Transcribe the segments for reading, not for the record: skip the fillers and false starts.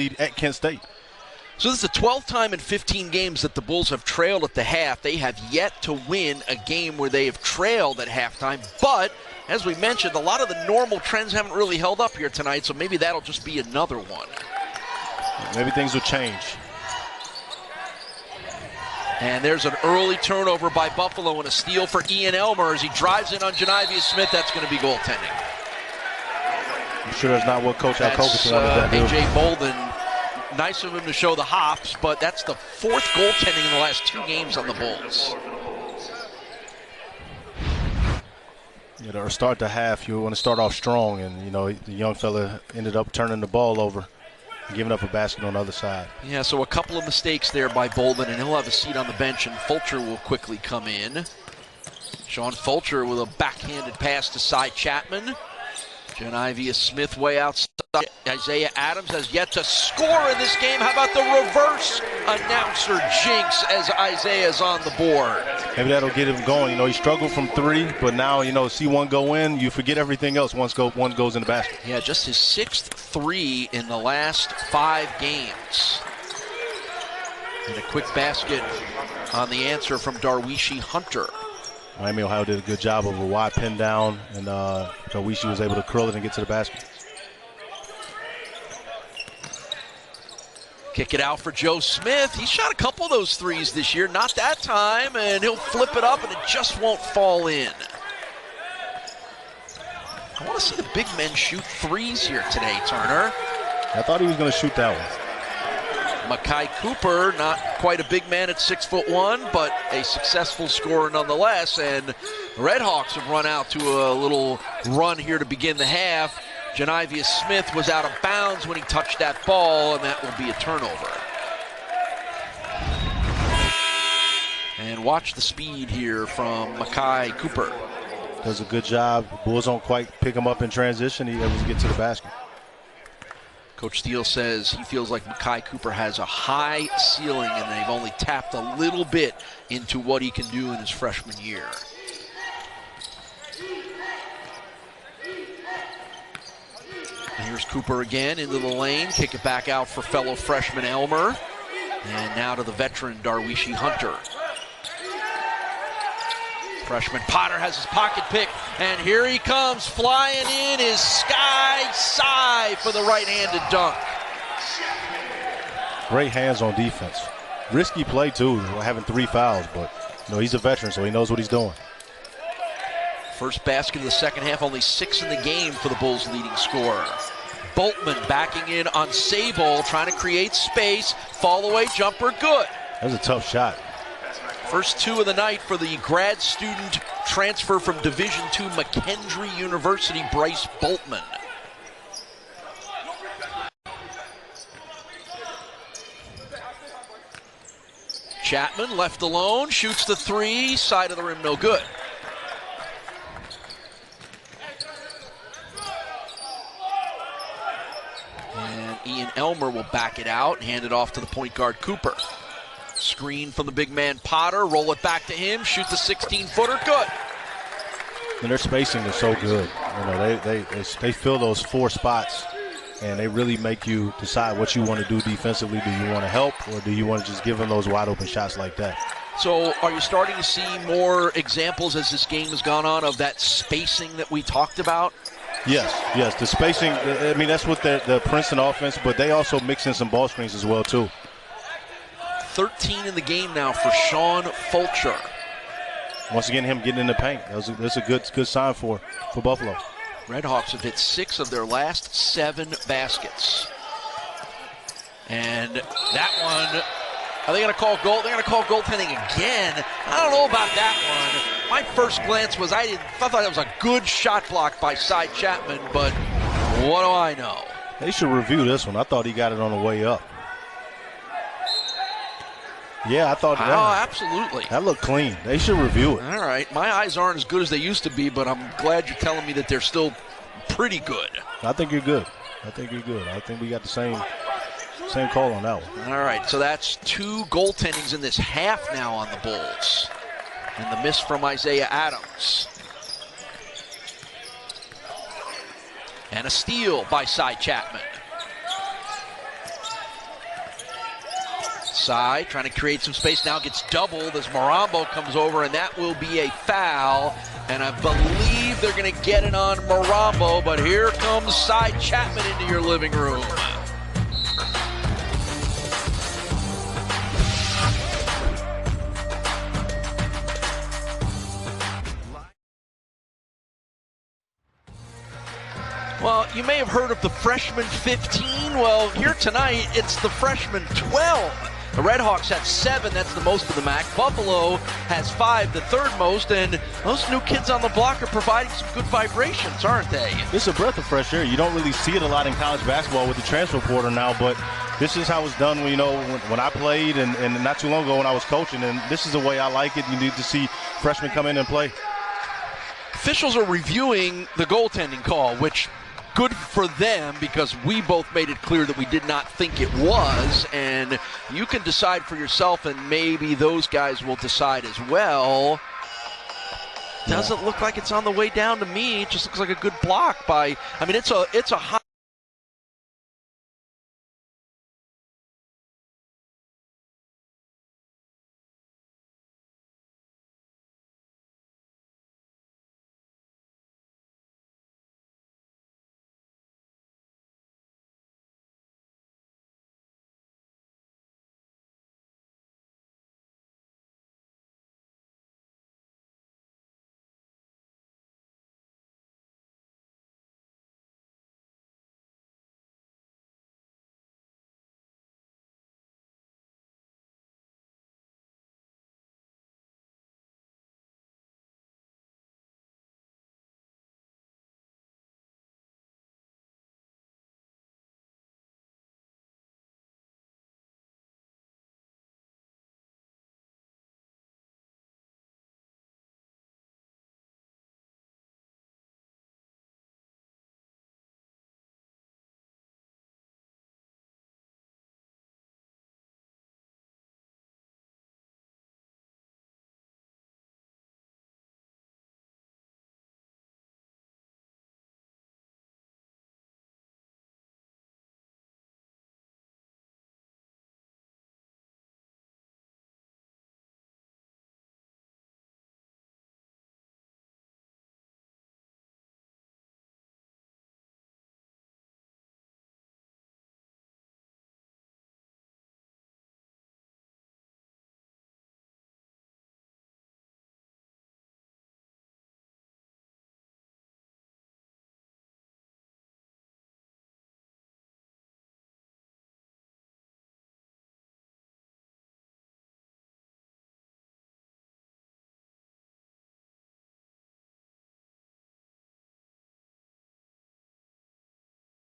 lead at Kent State. So this is the 12th time in 15 games that the Bulls have trailed at the half. They have yet to win a game where they have trailed at halftime. But, as we mentioned, a lot of the normal trends haven't really held up here tonight, so maybe that'll just be another one. Maybe things will change. And there's an early turnover by Buffalo and a steal for Ian Elmer as he drives in on Janivius Smith. That's going to be goaltending. I'm sure that's not what Coach Alcoba wanted to do. A.J. Bolden, nice of him to show the hops, but that's the fourth goaltending in the last 2 games on the Bulls. To start the half, you want to start off strong, and the young fella ended up turning the ball over, giving up a basket on the other side. Yeah, so a couple of mistakes there by Bolden, and he'll have a seat on the bench, and Fulcher will quickly come in. Sean Fulcher with a backhanded pass to Cy Chapman. Janivius Smith way outside. Isaiah Adams has yet to score in this game. How about the reverse announcer jinx as Isaiah's on the board? Maybe that'll get him going. He struggled from 3, but now, see one go in, you forget everything else once one goes in the basket. Yeah, just his 6th 3 in the last 5 games. And a quick basket on the answer from Darwishi Hunter. Miami, Ohio did a good job of a wide pin down, and Darwishi was able to curl it and get to the basket. Kick it out for Joe Smith. He shot a couple of those threes this year, not that time, and he'll flip it up, and it just won't fall in. I want to see the big men shoot threes here today, Turner. I thought he was going to shoot that one. Makai Cooper, not quite a big man at 6'1", but a successful scorer nonetheless. And the Redhawks have run out to a little run here to begin the half. Janivius Smith was out of bounds when he touched that ball, and that will be a turnover. And watch the speed here from Makai Cooper. Does a good job. Bulls don't quite pick him up in transition. He able to get to the basket. Coach Steele says he feels like Makai Cooper has a high ceiling, and they've only tapped a little bit into what he can do in his freshman year. And here's Cooper again into the lane. Kick it back out for fellow freshman Elmer. And now to the veteran Darwishi Hunter. Freshman Potter has his pocket pick, and here he comes. Flying in is Sky Sy for the right-handed dunk. Great hands on defense. Risky play, too, having 3 fouls, but he's a veteran, so he knows what he's doing. First basket of the second half, only 6 in the game for the Bulls' leading scorer. Boltman backing in on Sable, trying to create space. Fall-away jumper, good. That was a tough shot. First 2 of the night for the grad student transfer from Division II McKendree University, Bryce Boltman. Chapman left alone, shoots the 3, side of the rim, no good. And Ian Elmer will back it out and hand it off to the point guard Cooper. Screen from the big man Potter, roll it back to him, shoot the 16-footer, good. And their spacing is so good. They fill those 4 spots, and they really make you decide what you want to do defensively. Do you want to help, or do you want to just give them those wide open shots like that? So are you starting to see more examples as this game has gone on of that spacing that we talked about? Yes, the spacing, that's what the Princeton offense, but they also mix in some ball screens as well, too. 13 in the game now for Sean Fulcher. Once again, him getting in the paint. That's a good sign for Buffalo. Redhawks have hit 6 of their last 7 baskets. And that one, are they going to call goal? They're going to call goaltending again. I don't know about that one. My first glance was I thought it was a good shot block by Cy Chapman, but what do I know? They should review this one. I thought he got it on the way up. Yeah, I thought that. Oh, absolutely. That looked clean. They should review it. All right. My eyes aren't as good as they used to be, but I'm glad you're telling me that they're still pretty good. I think you're good. I think we got the same call on that one. All right. So that's 2 goaltendings in this half now on the Bulls. And the miss from Isaiah Adams. And a steal by Cy Chapman. side, trying to create some space. Now gets doubled as Marambo comes over, and that will be a foul. And I believe they're going to get it on Marambo, but here comes Cy Chapman into your living room. Well, you may have heard of the freshman 15. Well, here tonight, it's the freshman 12. The Redhawks have 7. That's the most of the MAC. Buffalo has 5, the third most. And those new kids on the block are providing some good vibrations, aren't they? It's a breath of fresh air. You don't really see it a lot in college basketball with the transfer portal now, but this is how it's done when I played and not too long ago when I was coaching. And this is the way I like it. You need to see freshmen come in and play. Officials are reviewing the goaltending call, which good for them because we both made it clear that we did not think it was, and you can decide for yourself, and maybe those guys will decide as well. Doesn't look like it's on the way down to me. It just looks like a good block by, I mean, it's a high.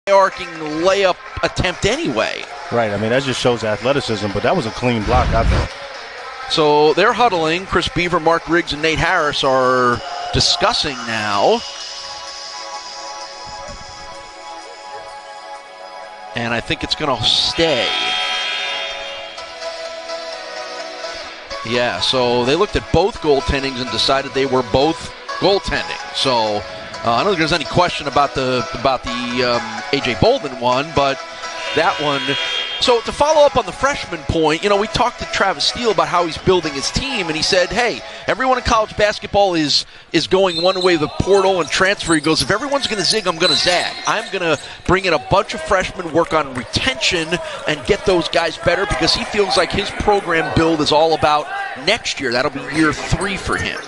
Arcing layup attempt anyway. Right, I mean, that just shows athleticism, but that was a clean block, I thought. So they're huddling. Chris Beaver, Mark Riggs, and Nate Harris are discussing now. And I think it's going to stay. Yeah, so they looked at both goaltendings and decided they were both goaltending. So I don't think there's any question about the A.J. Bolden one, but that one. So to follow up on the freshman point, we talked to Travis Steele about how he's building his team, and he said, hey, everyone in college basketball is going one way, the portal and transfer. He goes, if everyone's going to zig, I'm going to zag. I'm going to bring in a bunch of freshmen, work on retention, and get those guys better because he feels like his program build is all about next year. That'll be year 3 for him.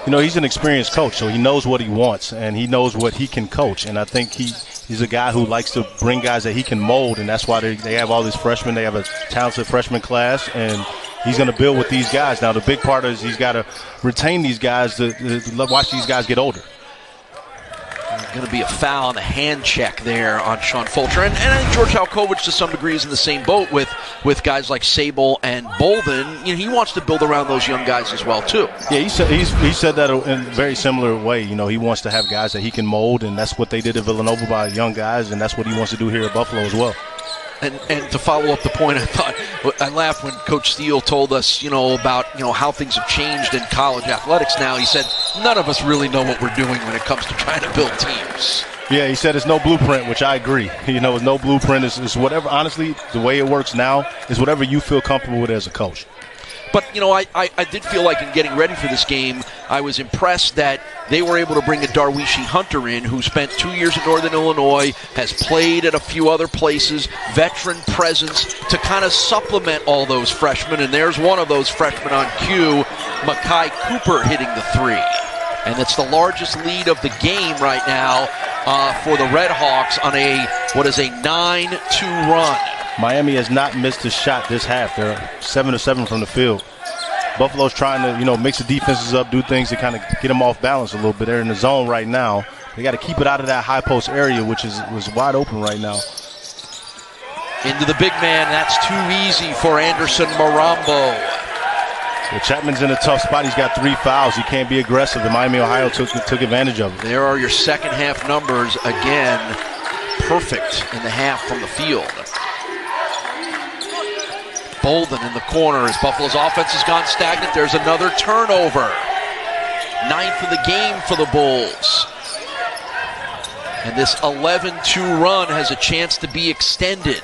He's an experienced coach, so he knows what he wants, and he knows what he can coach, and I think he's a guy who likes to bring guys that he can mold, and that's why they have all these freshmen. They have a talented freshman class, and he's going to build with these guys. Now, the big part is he's got to retain these guys to watch these guys get older. There's going to be a foul on the hand check there on Sean Fulcher. And I think George Halkovich, to some degree, is in the same boat with guys like Sable and Bolden. He wants to build around those young guys as well, too. Yeah, he said that in a very similar way. He wants to have guys that he can mold, and that's what they did at Villanova by young guys, and that's what he wants to do here at Buffalo as well. And to follow up the point, I laughed when Coach Steele told us, about how things have changed in college athletics now. He said, none of us really know what we're doing when it comes to trying to build teams. Yeah, he said it's no blueprint, which I agree. You know, it's no blueprint. It's whatever, honestly, the way it works now is whatever you feel comfortable with as a coach. But, you know, I did feel like in getting ready for this game, I was impressed that they were able to bring a Darwishi Hunter in, who spent 2 years at Northern Illinois, has played at a few other places, veteran presence, to kind of supplement all those freshmen. And there's one of those freshmen on cue, Makai Cooper, hitting the three. And it's the largest lead of the game right now for the Red Hawks on a 9-2 run. Miami has not missed a shot this half. They're 7-7 from the field. Buffalo's trying to, mix the defenses up, do things to kind of get them off balance a little bit. They're in the zone right now. They got to keep it out of that high post area, which was wide open right now. Into the big man. That's too easy for Anderson Marambo. Well, Chapman's in a tough spot. He's got 3 fouls. He can't be aggressive. And Miami, Ohio took advantage of it. There are your second half numbers. Again, perfect in the half from the field. Bolden in the corner as Buffalo's offense has gone stagnant. There's another turnover. 9th of the game for the Bulls. And this 11-2 run has a chance to be extended.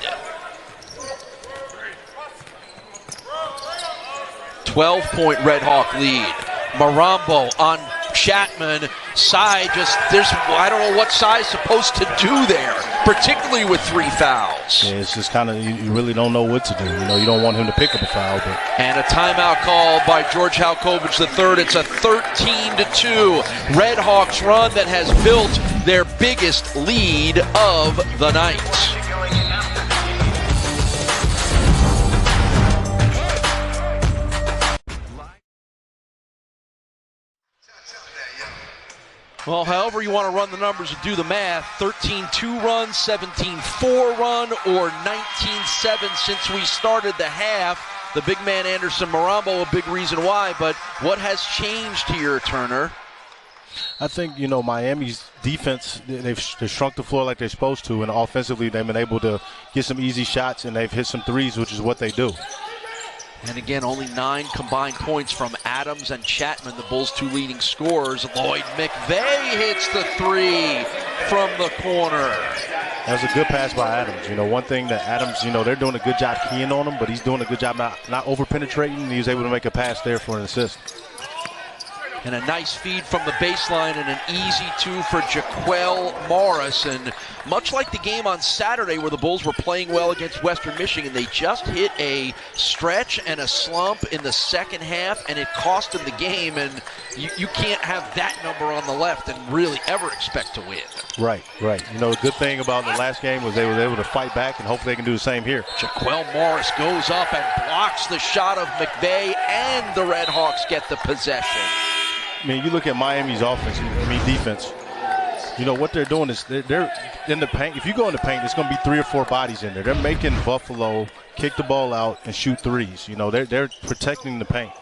12-point Red Hawk lead. Marambo on Chapman. Sai I don't know what Sai's supposed to do there, particularly with 3 fouls. Yeah, it's just kind of, you really don't know what to do. You don't want him to pick up a foul. But. And a timeout call by George Halkovich III. It's a 13-2 Red Hawks run that has built their biggest lead of the night. Well, however you want to run the numbers and do the math, 13-2 run, 17-4 run, or 19-7 since we started the half. The big man Anderson Marambo, a big reason why, but what has changed here, Turner? I think, Miami's defense, they've shrunk the floor like they're supposed to, and offensively they've been able to get some easy shots, and they've hit some threes, which is what they do. And again, only 9 combined points from Adams and Chapman, the Bulls' 2 leading scorers. Lloyd McVeigh hits the 3 from the corner. That was a good pass by Adams. One thing that Adams, they're doing a good job keying on him, but he's doing a good job not over-penetrating. He was able to make a pass there for an assist. And a nice feed from the baseline and an easy 2 for Jaquel Morris. And much like the game on Saturday where the Bulls were playing well against Western Michigan, they just hit a stretch and a slump in the second half, and it cost them the game. And you can't have that number on the left and really ever expect to win. Right. The good thing about the last game was they were able to fight back, and hopefully they can do the same here. Jaquel Morris goes up and blocks the shot of McVeigh, and the Red Hawks get the possession. You look at Miami's defense. What they're doing is they're in the paint. If you go in the paint, there's going to be 3 or 4 bodies in there. They're making Buffalo kick the ball out and shoot threes. They're protecting the paint.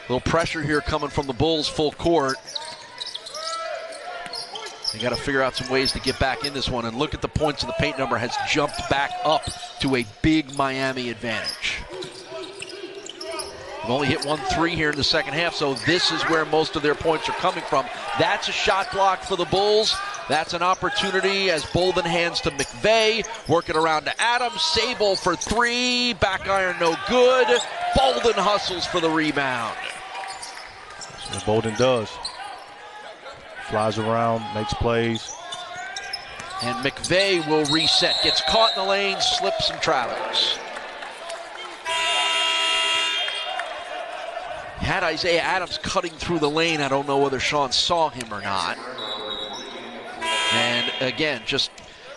A little pressure here coming from the Bulls full court. They got to figure out some ways to get back in this one. And look at the points of the paint number has jumped back up to a big Miami advantage. They've only hit 1 3 here in the second half, so this is where most of their points are coming from. That's a shot block for the Bulls. That's an opportunity as Bolden hands to McVeigh, working around to Adams. Sable for 3, back iron no good. Bolden hustles for the rebound. That's what Bolden does. Flies around, makes plays. And McVeigh will reset. Gets caught in the lane, slips and travels. Had Isaiah Adams cutting through the lane. I don't know whether Sean saw him or not. And again, just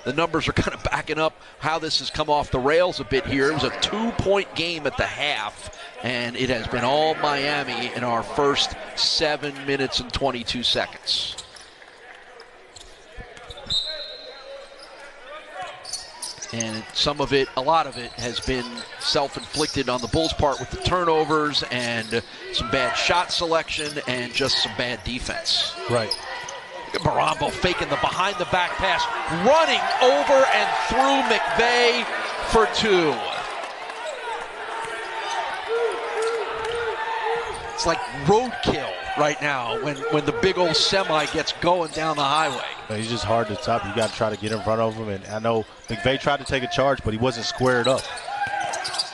the numbers are kind of backing up how this has come off the rails a bit here. It was a 2-point game at the half, and it has been all Miami in our first 7 minutes and 22 seconds. And some of it, a lot of it, has been self-inflicted on the Bulls' part with the turnovers and some bad shot selection and just some bad defense. Right. Look at Marambo faking the behind-the-back pass, running over and through McVeigh for 2. it's like roadkill right now when the big old semi gets going down the highway. He's just hard to stop. You got to try to get in front of him. And I know McVay tried to take a charge, but he wasn't squared up.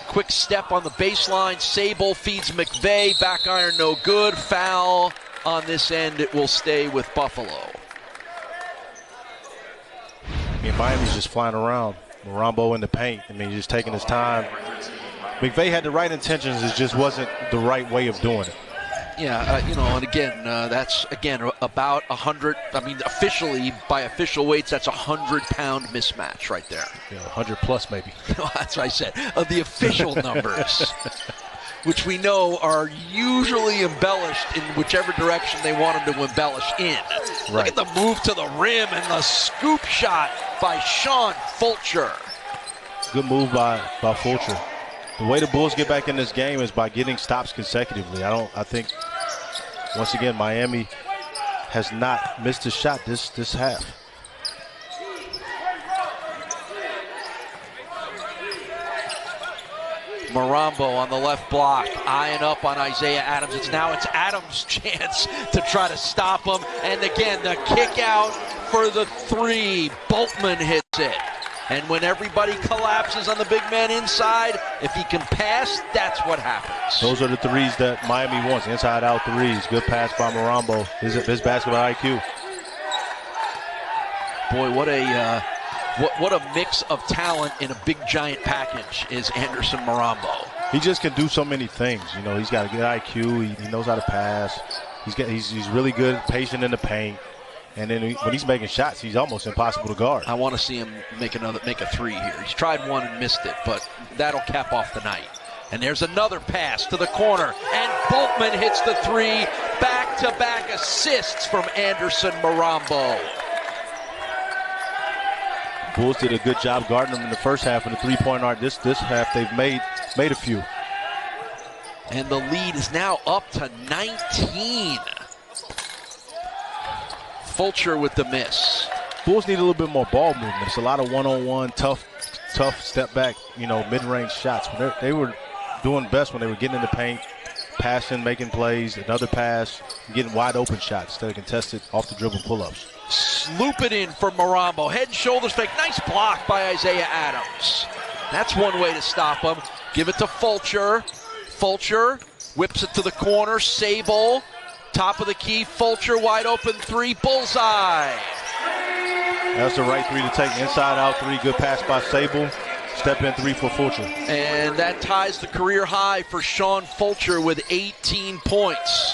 Quick step on the baseline. Sable feeds McVay. Back iron no good. Foul on this end. It will stay with Buffalo. I mean, Miami's just flying around. Marambo in the paint. I mean, just taking his time. McVay had the right intentions. It just wasn't the right way of doing it. Yeah, and again, that's, about 100. I mean, officially, by official weights, that's a 100-pound mismatch right there. Yeah, 100 plus maybe. That's what I said. The official numbers, which we know are usually embellished in whichever direction they want them to embellish in. Right. Look at the move to the rim and the scoop shot by Sean Fulcher. Good move by Fulcher. The way the Bulls get back in this game is by getting stops consecutively. I think, once again, Miami has not missed a shot this half. Marambo on the left block, eyeing up on Isaiah Adams. It's Adams' chance to try to stop him. And again, the kick out for the three. Boltman hits it. And when everybody collapses on the big man inside, if he can pass, that's what happens. Those are the threes that Miami wants, inside-out threes. Good pass by Marambo. His basketball IQ. Boy, what a mix of talent in a big giant package is Anderson Marambo. He just can do so many things. He's got a good IQ. He knows how to pass. He's really good, patient in the paint. And then when he's making shots, he's almost impossible to guard. I want to see him make a three here. He's tried one and missed it, but that'll cap off the night. And there's another pass to the corner, and Boltman hits the three. Back-to-back assists from Anderson Marambo. Bulls did a good job guarding him in the first half in the three-point arc. This half they've made a few. And the lead is now up to 19. Fulcher with the miss. Bulls need a little bit more ball movement. It's a lot of one-on-one, tough step back, mid-range shots. They were doing best when they were getting in the paint, passing, making plays, another pass, getting wide open shots instead of contested off the dribble pull-ups. Sloop it in for Marambo. Head and shoulders fake. Nice block by Isaiah Adams. That's one way to stop him. Give it to Fulcher. Fulcher whips it to the corner. Sable. Top of the key, Fulcher, wide open three, bullseye. That's the right three to take, inside out three, good pass by Sable. Step in three for Fulcher. And that ties the career high for Sean Fulcher with 18 points.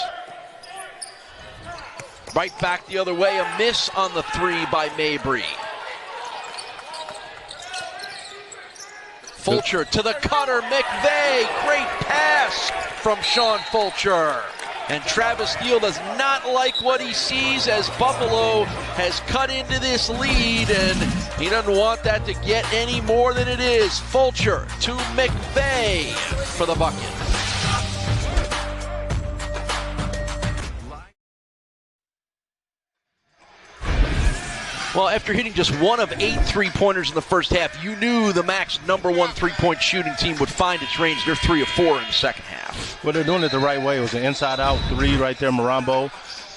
Right back the other way, a miss on the three by Mabry. Fulcher to the cutter, McVay, great pass from Sean Fulcher. And Travis Steele does not like what he sees as Buffalo has cut into this lead, and he doesn't want that to get any more than it is. Fulcher to McVay for the bucket. Well, after hitting just one of 8 three-pointers in the first half, you knew the Mac's #1 three-point shooting team would find its range. They're 3 of 4 in the second half. Well, they're doing it the right way. It was an inside-out three right there, Marambo,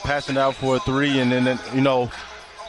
passing out for a three, and then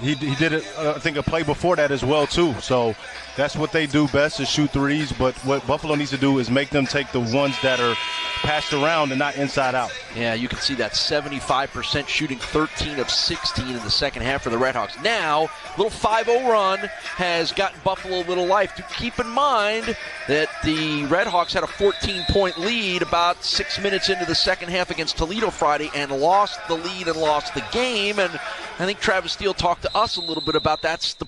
he did it, I think, a play before that as well, too. So that's what they do best, is shoot threes. But what Buffalo needs to do is make them take the ones that are passed around and not inside out. Yeah, you can see that 75% shooting, 13 of 16 in the second half for the Redhawks. Now, a little 5-0 run has gotten Buffalo a little life. To keep in mind that the Redhawks had a 14-point lead about 6 minutes into the second half against Toledo Friday and lost the lead and lost the game. And I think Travis Steele talked to us a little bit about that's the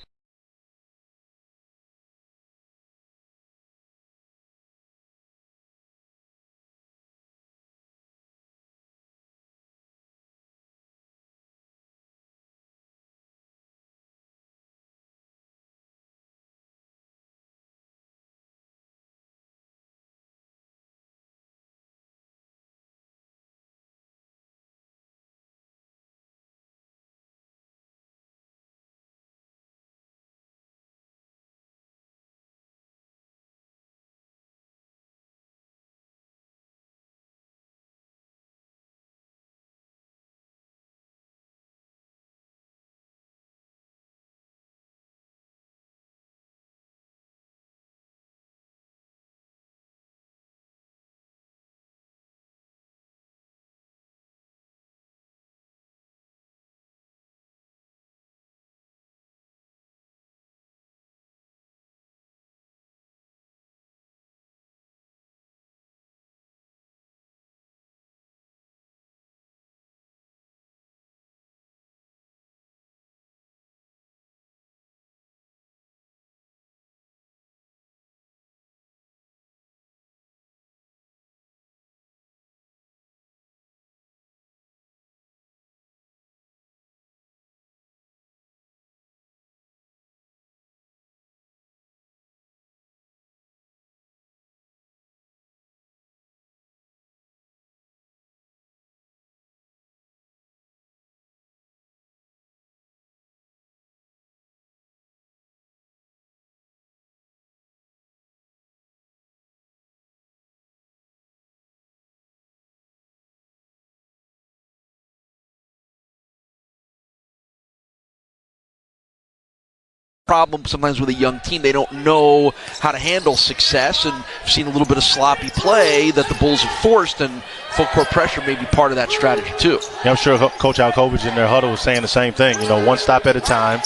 problem sometimes with a young team. They don't know how to handle success, and I've seen a little bit of sloppy play that the Bulls have forced, and full court pressure may be part of that strategy too. Yeah, I'm sure Coach Alkovich in their huddle was saying the same thing. One stop at a time.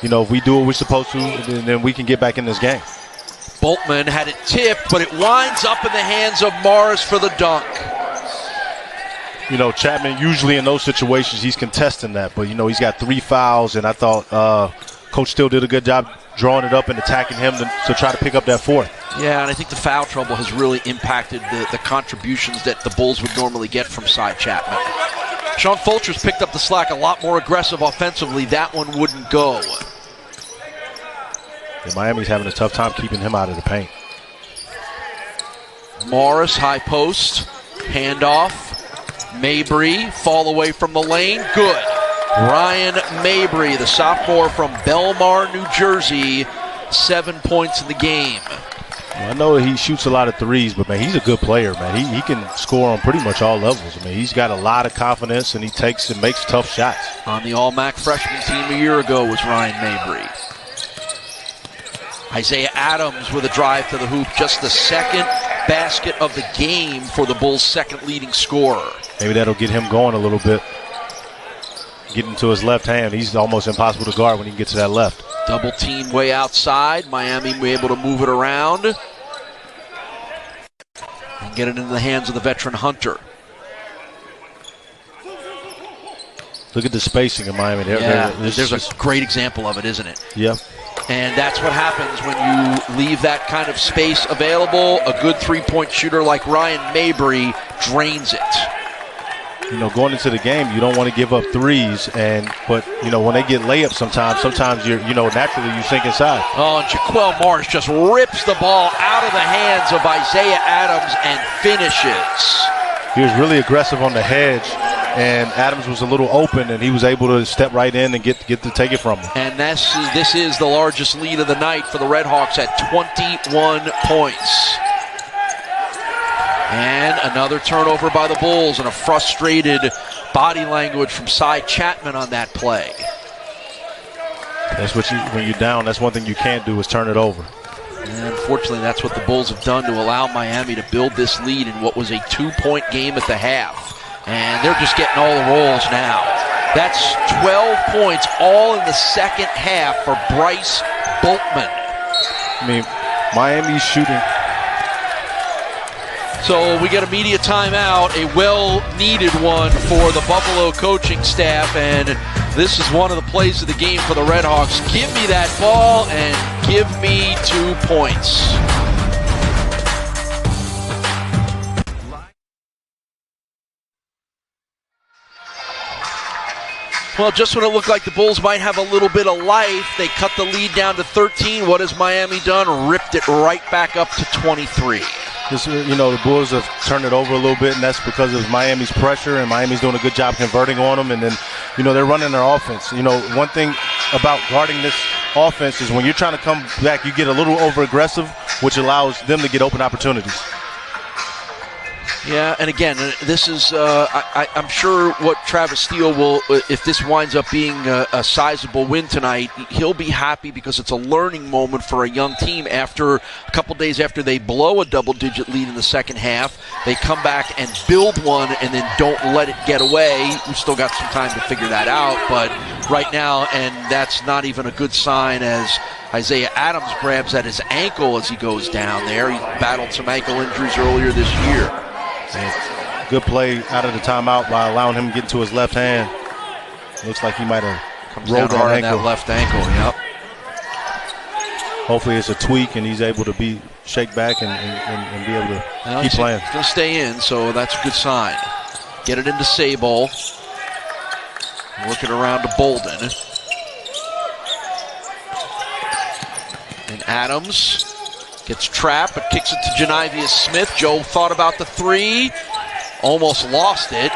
If we do what we're supposed to, then we can get back in this game. Boltman had it tipped, but it winds up in the hands of Morris for the dunk. Chapman, usually in those situations, he's contesting that. But, he's got 3 fouls, and I thought Coach Steele did a good job drawing it up and attacking him to try to pick up that 4th. Yeah, and I think the foul trouble has really impacted the contributions that the Bulls would normally get from Cy Chapman. Sean Fulcher's picked up the slack, a lot more aggressive offensively. That one wouldn't go. Yeah, Miami's having a tough time keeping him out of the paint. Morris, high post, handoff. Mabry, fall away from the lane, good. Ryan Mabry, the sophomore from Belmar, New Jersey, 7 points in the game. Well, I know he shoots a lot of threes, but, man, he's a good player, man. He can score on pretty much all levels. He's got a lot of confidence, and he takes and makes tough shots. On the All-MAC freshman team a year ago was Ryan Mabry. Isaiah Adams with a drive to the hoop, just the second basket of the game for the Bulls' second leading scorer. Maybe that'll get him going a little bit. Getting to his left hand, he's almost impossible to guard when he gets to that left. Double team way outside. Miami will be able to move it around and get it into the hands of the veteran Hunter. Look at the spacing of Miami. There's a great example of it, isn't it? Yeah. And that's what happens when you leave that kind of space available. A good three-point shooter like Ryan Mabry drains it. Going into the game, you don't want to give up threes, but when they get layups sometimes you're, naturally you sink inside. Oh, and Jaquel Morris just rips the ball out of the hands of Isaiah Adams and finishes. He was really aggressive on the hedge, and Adams was a little open, and he was able to step right in and get to take it from him. And this is the largest lead of the night for the Redhawks at 21 points. And another turnover by the Bulls, and a frustrated body language from Cy Chapman on that play. That's when you're down, that's one thing you can't do is turn it over. And unfortunately, that's what the Bulls have done to allow Miami to build this lead in what was a 2-point game at the half. And they're just getting all the rolls now. That's 12 points all in the second half for Bryce Boltman. Miami's shooting. So we get a media timeout, a well-needed one for the Buffalo coaching staff, and this is one of the plays of the game for the Redhawks. Give me that ball and give me 2 points. Well, just when it looked like the Bulls might have a little bit of life, they cut the lead down to 13. What has Miami done? Ripped it right back up to 23. The Bulls have turned it over a little bit, and that's because of Miami's pressure, and Miami's doing a good job converting on them, and then, they're running their offense. One thing about guarding this offense is when you're trying to come back, you get a little over-aggressive, which allows them to get open opportunities. Yeah, and again, this is, I'm sure what Travis Steele will, if this winds up being a sizable win tonight, he'll be happy because it's a learning moment for a young team. After a couple days after they blow a double-digit lead in the second half, they come back and build one and then don't let it get away. We've still got some time to figure that out, but right now, and that's not even a good sign as Isaiah Adams grabs at his ankle as he goes down there. He battled some ankle injuries earlier this year. Good play out of the timeout by allowing him to get to his left hand. Looks like he might have rolled that ankle. That left ankle, yep. Hopefully it's a tweak and he's able to shake back and be able to keep playing. He's going to stay in, so that's a good sign. Get it into Sable. Working around to Bolden. And Adams gets trapped, but kicks it to Janivius Smith. Joe thought about the three. Almost lost it.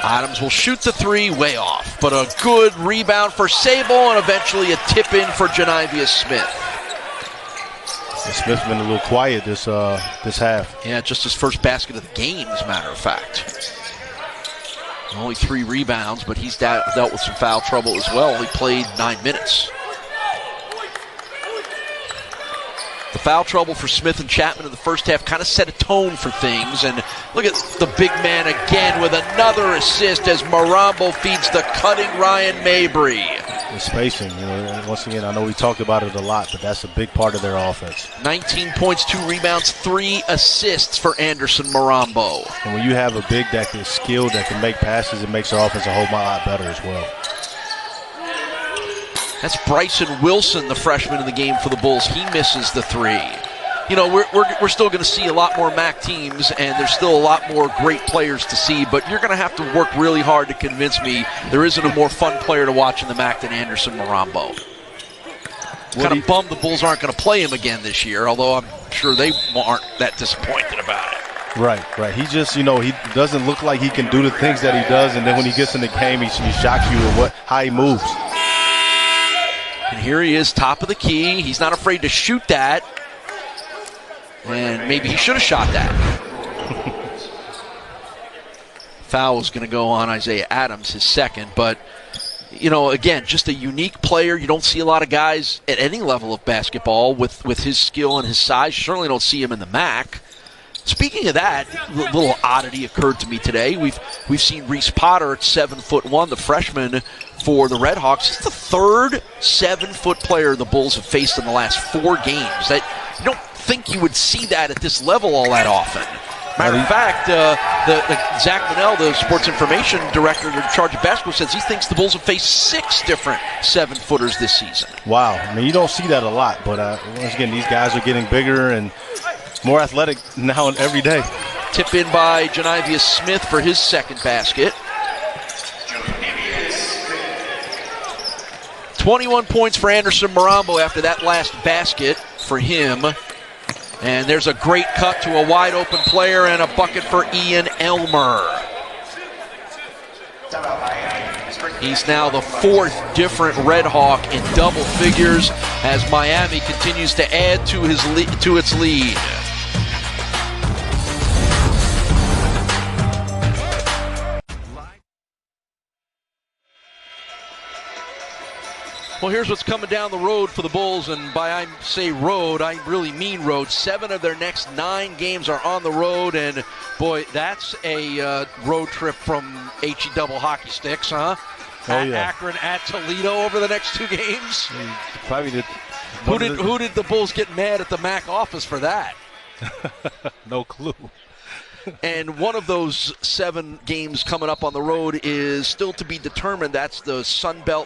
Adams will shoot the three, way off. But a good rebound for Sable, and eventually a tip-in for Janivius Smith. Smith's been a little quiet this half. Yeah, just his first basket of the game, as a matter of fact. Only 3 rebounds, but he's dealt with some foul trouble as well. Only played 9 minutes. The foul trouble for Smith and Chapman in the first half kind of set a tone for things. And look at the big man again with another assist as Marambo feeds the cutting Ryan Mabry. The spacing, once again, I know we talked about it a lot, but that's a big part of their offense. 19 points, 2 rebounds, 3 assists for Anderson Marambo. And when you have a big that is skilled, that can make passes, it makes their offense a whole lot better as well. That's Bryson Wilson, the freshman in the game for the Bulls. He misses the 3. We're still going to see a lot more MAC teams, and there's still a lot more great players to see, but you're going to have to work really hard to convince me there isn't a more fun player to watch in the MAC than Anderson Marambo. Kind of bummed the Bulls aren't going to play him again this year, although I'm sure they aren't that disappointed about it. Right. He just, he doesn't look like he can do the things that he does, and then when he gets in the game, he shocks you with how he moves. And here he is, top of the key. He's not afraid to shoot that. And maybe he should have shot that. Foul is going to go on Isaiah Adams, his second. But, again, just a unique player. You don't see a lot of guys at any level of basketball with his skill and his size. You certainly don't see him in the MAC. Speaking of that, a little oddity occurred to me today. We've seen Reese Potter at 7'1", the freshman for the Red Hawks. He's the third 7-foot player the Bulls have faced in the last 4 games. That you don't think you would see that at this level all that often. Matter of fact, Zach Manel, the sports information director in charge of basketball, says he thinks the Bulls have faced 6 different 7-footers this season. Wow. You don't see that a lot, but once again, these guys are getting bigger and more athletic now and every day. Tip in by Janavius Smith for his second basket. 21 points for Anderson Marambo after that last basket for him. And there's a great cut to a wide open player and a bucket for Ian Elmer. He's now the 4th different Red Hawk in double figures as Miami continues to add to its lead. Well, here's what's coming down the road for the Bulls, and by I say road, I really mean road. 7 of their next 9 games are on the road, and boy, that's a road trip from HE double hockey sticks, huh? At Akron, at Toledo over the next 2 games. Probably did. Who did the Bulls get mad at the MAC office for that? No clue. And one of those 7 games coming up on the road is still to be determined. That's the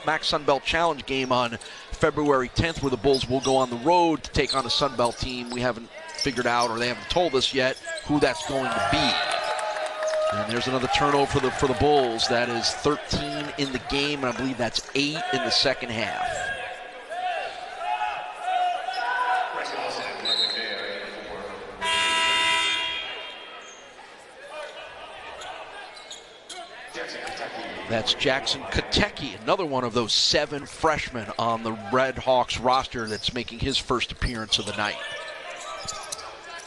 MAC Sunbelt Challenge game on February 10th, where the Bulls will go on the road to take on a Sunbelt team. We haven't figured out, or they haven't told us yet, who that's going to be. And there's another turnover for the Bulls. That is 13 in the game, and I believe that's 8 in the second half. That's Jackson Katecki, another one of those 7 freshmen on the Red Hawks roster that's making his first appearance of the night.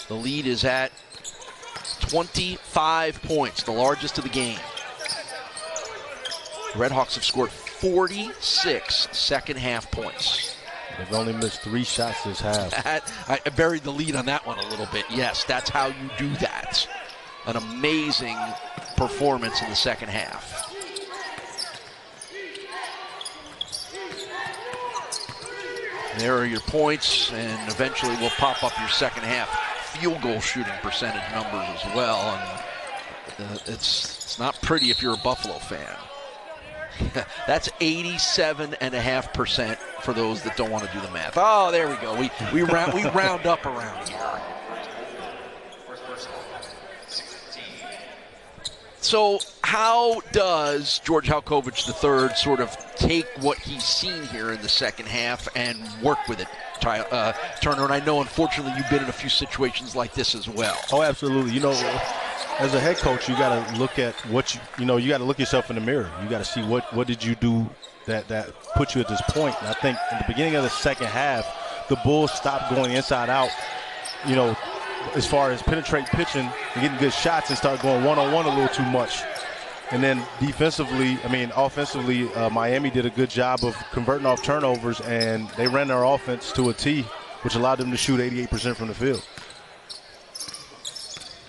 The lead is at 25 points, the largest of the game. The Red Hawks have scored 46 second half points. They've only missed 3 shots this half. I buried the lead on that one a little bit. Yes, that's how you do that. An amazing performance in the second half. There are your points, and eventually we'll pop up your second half field goal shooting percentage numbers as well. And it's not pretty if you're a Buffalo fan. That's 87.5% for those that don't want to do the math. Oh, there we go. We round up around here. So how does George Halkovich III sort of take what he's seen here in the second half and work with it, Turner? And I know, unfortunately, you've been in a few situations like this as well. Oh, absolutely. As a head coach, you got to look at what you got to look yourself in the mirror. You got to see what did you do that put you at this point. And I think in the beginning of the second half, the Bulls stopped going inside out, as far as penetrate pitching and getting good shots, and start going one-on-one a little too much. And then offensively, Miami did a good job of converting off turnovers, and they ran their offense to a T which allowed them to shoot 88% from the field.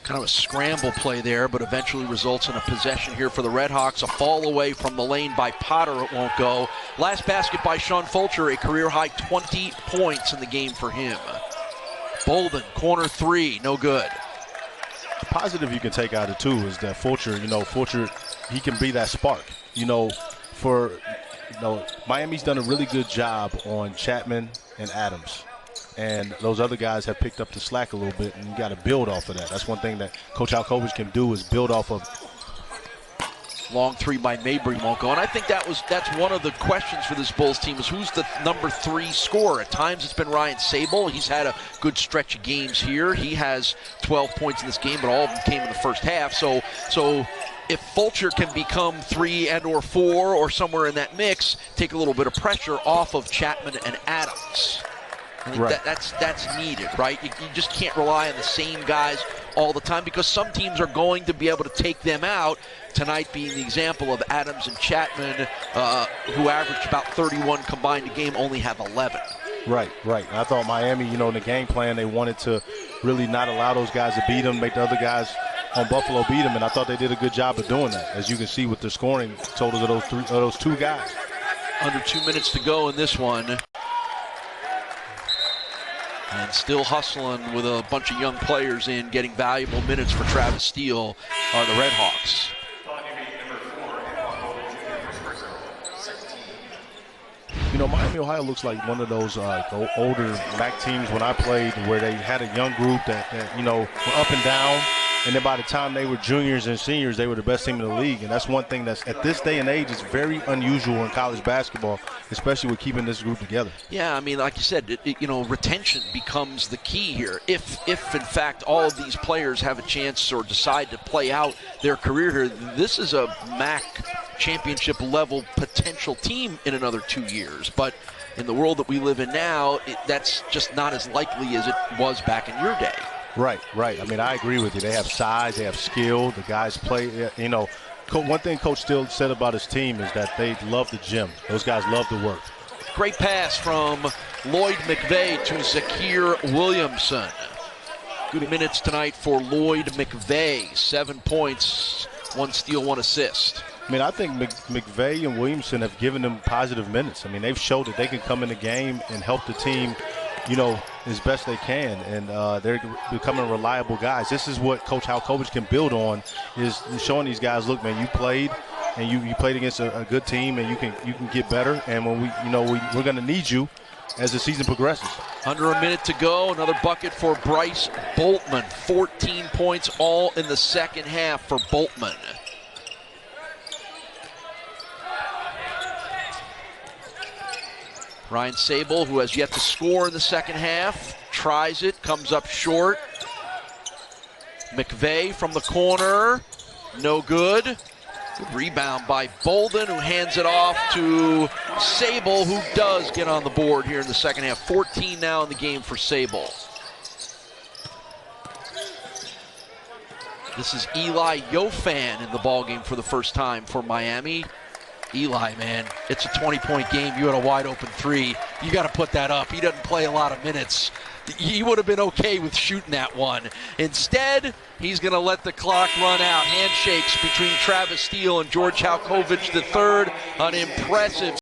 Kind of a scramble play there, but eventually results in a possession here for the Redhawks. A fall away from the lane by Potter. It won't go. Last basket by Sean Fulcher, a career-high 20 points in the game for him. Bolden, corner three, no good. The positive you can take out of it, too, is that Fulcher, he can be that spark. Miami's done a really good job on Chapman and Adams. And those other guys have picked up the slack a little bit, and you got to build off of that. That's one thing that Coach Halkovich can do, is build off of. Long three by Mabry won't go. And I think that's one of the questions for this Bulls team, is who's the number 3 scorer. At times it's been Ryan Sable. He's had a good stretch of games here. He has 12 points in this game, but all of them came in the first half. So if Fulcher can become 3 and or 4 or somewhere in that mix, take a little bit of pressure off of Chapman and Adams. I think right. that's needed, right? You just can't rely on the same guys all the time, because some teams are going to be able to take them out. Tonight being the example of Adams and Chapman, who averaged about 31 combined a game, only have 11. Right. And I thought Miami, in the game plan, they wanted to really not allow those guys to beat them, make the other guys on Buffalo beat them, and I thought they did a good job of doing that, as you can see with the scoring totals of those two guys. Under 2 minutes to go in this one. And still hustling with a bunch of young players in, getting valuable minutes for Travis Steele, are the Redhawks. Miami, Ohio looks like one of those older MAC teams when I played, where they had a young group that were up and down. And then by the time they were juniors and seniors, they were the best team in the league. And that's one thing that's, at this day and age, is very unusual in college basketball, especially with keeping this group together. Yeah, I mean, like you said, retention becomes the key here. If in fact all of these players have a chance or decide to play out their career here, this is a MAC championship level potential team in another 2 years. But in the world that we live in now, that's just not as likely as it was back in your day. Right. I mean, I agree with you. They have size, they have skill. The guys play, one thing Coach Steele said about his team is that they love the gym. Those guys love to work. Great pass from Lloyd McVeigh to Zakir Williamson. Good minutes tonight for Lloyd McVeigh. 7 points, 1 steal, 1 assist. I mean, I think McVeigh and Williamson have given them positive minutes. I mean, they've showed that they can come in the game and help the team, as best they can, and they're becoming reliable guys. This is what Coach Halkovich can build on, is showing these guys, look, man, you played, and you played against a good team, and you can get better. And when we're going to need you as the season progresses. Under a minute to go, another bucket for Bryce Boltman. 14 points all in the second half for Boltman. Ryan Sable, who has yet to score in the second half, tries it, comes up short. McVeigh from the corner, no good. Good rebound by Bolden, who hands it off to Sable, who does get on the board here in the second half. 14 now in the game for Sable. This is Eli Yofan in the ballgame for the first time for Miami. Eli, man, it's a 20-point game. You had a wide-open 3. You got to put that up. He doesn't play a lot of minutes. He would have been okay with shooting that one. Instead, he's going to let the clock run out. Handshakes between Travis Steele and George Halkovich III. An impressive